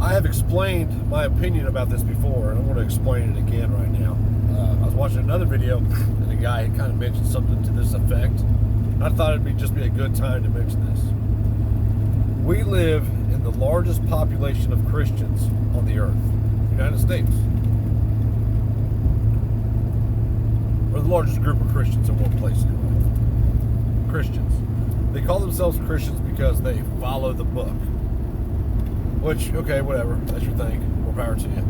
I have explained my opinion about this before, and I want to explain it again right now. I was watching another video, and a guy had kind of mentioned something to this effect. I thought it'd just be a good time to mention this. We live in the largest population of Christians on the earth, United States. Or the largest group of Christians in one place anyway. Christians. They call themselves Christians because they follow the book. Which, okay, whatever. That's your thing. More power to you.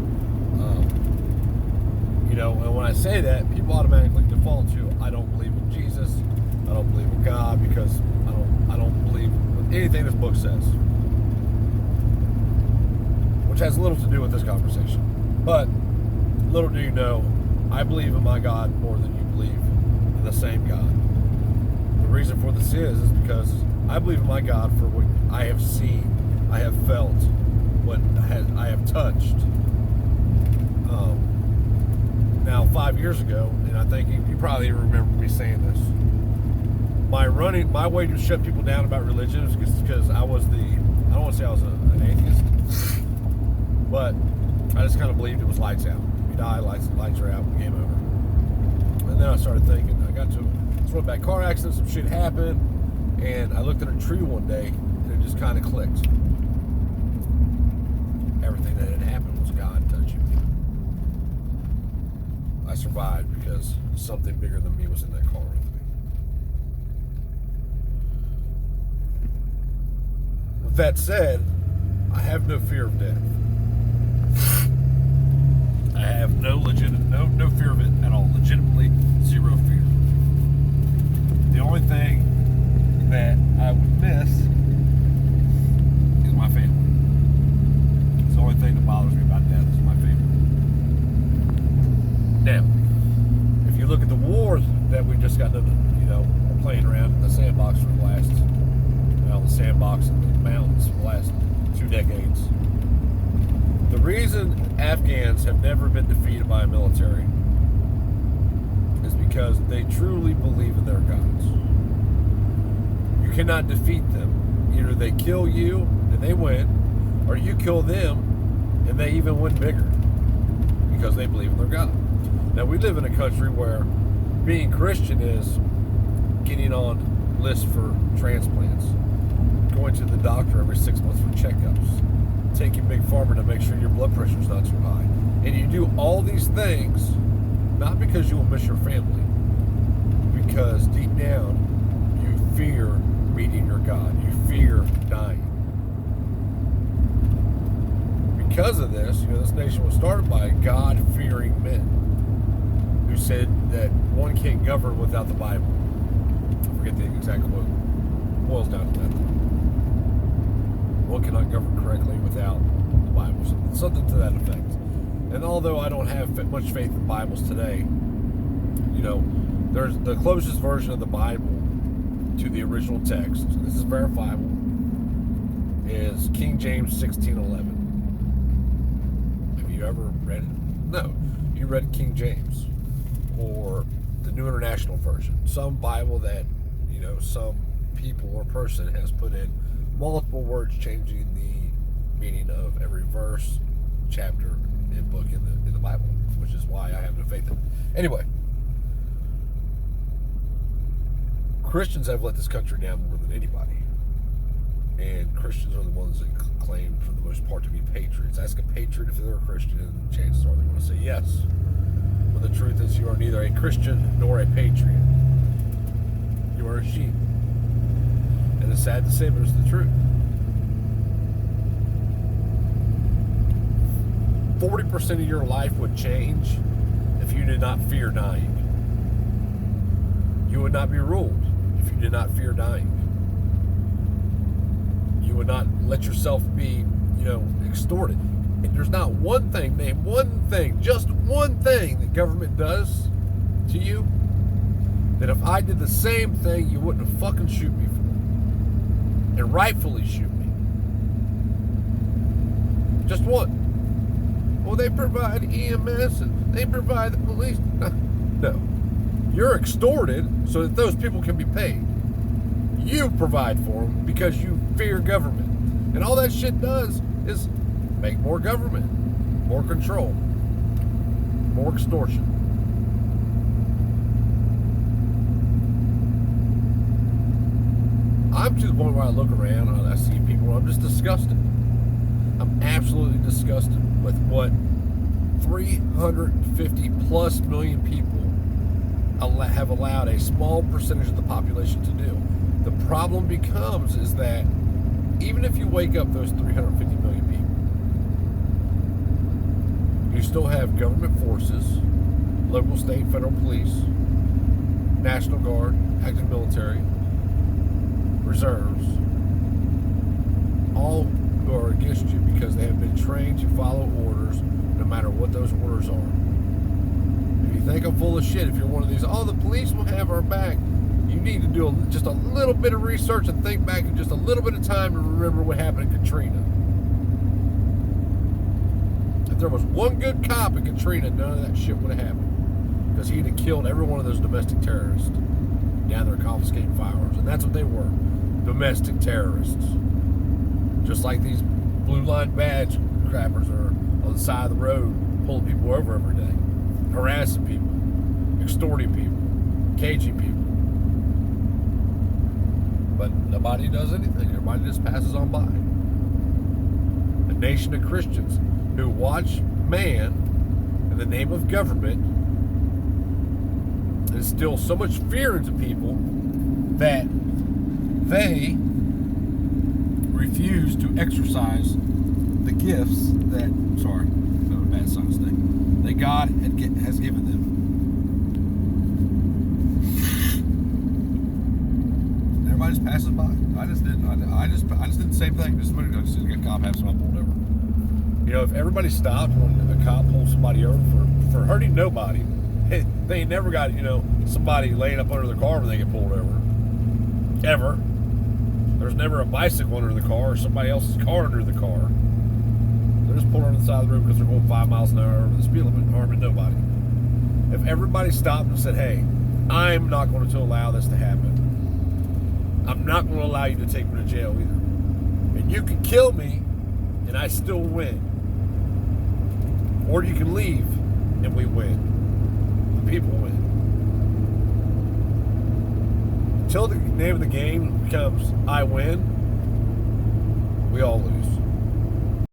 And when I say that, people automatically default to, I don't believe in Jesus. I don't believe in God because I don't believe in anything this book says. Which has little to do with this conversation. But little do you know, I believe in my God more than you believe in the same God. The reason for this is because I believe in my God for what I have seen, I have felt, what I have touched. Now, 5 years ago, and I think you probably remember me saying this, my way to shut people down about religion is because I don't want to say I was an atheist, but I just kind of believed it was lights out. You die, lights are out, game over. And then I started thinking, I got to this one bad car accident, some shit happened, and I looked at a tree one day, and it just kind of clicked. Everything that had happened was God touching me. I survived because something bigger than me was in that car with me. With that said, I have no fear of death. I have no fear of it at all. Legitimately, zero fear. The only thing that I would miss is my family. It's the only thing that bothers me about death is my family. Now, if you look at the wars that we just got done, playing around in the sandbox for the last, the sandbox in the mountains for the last 2 decades. The reason Afghans have never been defeated by a military is because they truly believe in their gods. You cannot defeat them. Either they kill you and they win, or you kill them and they even win bigger because they believe in their God. Now, we live in a country where being Christian is getting on lists for transplants, going to the doctor every 6 months for checkups, taking Big Pharma to make sure your blood pressure's not too high. And you do all these things, not because you will miss your family, because deep down, you fear meeting your God. You fear dying. Because of this, this nation was started by God-fearing men who said that one can't govern without the Bible. I forget the exact quote. It boils down to that. One cannot govern correctly without the Bible. Something to that effect. And although I don't have much faith in Bibles today, there's the closest version of the Bible to the original text. This is verifiable. Is King James 16:11. Have you ever read it? No. You read King James or the New International Version. Some Bible that, some people or person has put in multiple words changing the meaning of every verse, chapter, and book in the Bible, which is why I have no faith in it. Anyway, Christians have let this country down more than anybody. And Christians are the ones that claim, for the most part, to be patriots. Ask a patriot if they're a Christian, and chances are they're going to say yes. But the truth is, you are neither a Christian nor a patriot. You are a sheep. And it's sad to say, but it's the truth. 40% of your life would change if you did not fear dying. You would not be ruled if you did not fear dying. You would not let yourself be, extorted. And there's not one thing, name one thing, just one thing that government does to you that if I did the same thing, you wouldn't have fucking shoot me for. And rightfully shoot me. Just one. Well, they provide EMS and they provide the police. No. You're extorted so that those people can be paid. You provide for them because you fear government. And all that shit does is Make more government, more control, more extortion. I'm to the point where I look around and I see people, I'm just disgusted. I'm absolutely disgusted with what 350 plus million people have allowed a small percentage of the population to do. The problem becomes is that even if you wake up those 350 million people, you still have government forces, local, state, federal police, National Guard, active military, reserves, all who are against you because they have been trained to follow orders no matter what those orders are. If you think I'm full of shit, if you're one of these, oh, the police will have our back, you need to do just a little bit of research and think back in just a little bit of time to remember what happened in Katrina. If there was one good cop in Katrina, none of that shit would have happened. Because he'd have killed every one of those domestic terrorists down there confiscating firearms. And that's what they were, domestic terrorists. Just like these blue line badge crappers are on the side of the road pulling people over every day, harassing people, extorting people, caging people. But nobody does anything. Everybody just passes on by. A nation of Christians who watch man in the name of government instill so much fear into people that they refuse to exercise the gifts that, sorry, no bad songs today, that God has given them. Everybody just passes by. I just did the same thing. Just a minute ago, just a cop have somebody pulled over. You know, if everybody stopped when a cop pulls somebody over for hurting nobody, they ain't never got, somebody laying up under the car when they get pulled over. Ever. There's never a bicycle under the car or somebody else's car under the car. They're just pulling on the side of the road because they're going 5 miles an hour over the speed limit and harming nobody. If everybody stopped and said, hey, I'm not going to allow this to happen. I'm not going to allow you to take me to jail either. And you can kill me and I still win. Or you can leave and we win. The people win. Until the name of the game becomes I win, we all lose.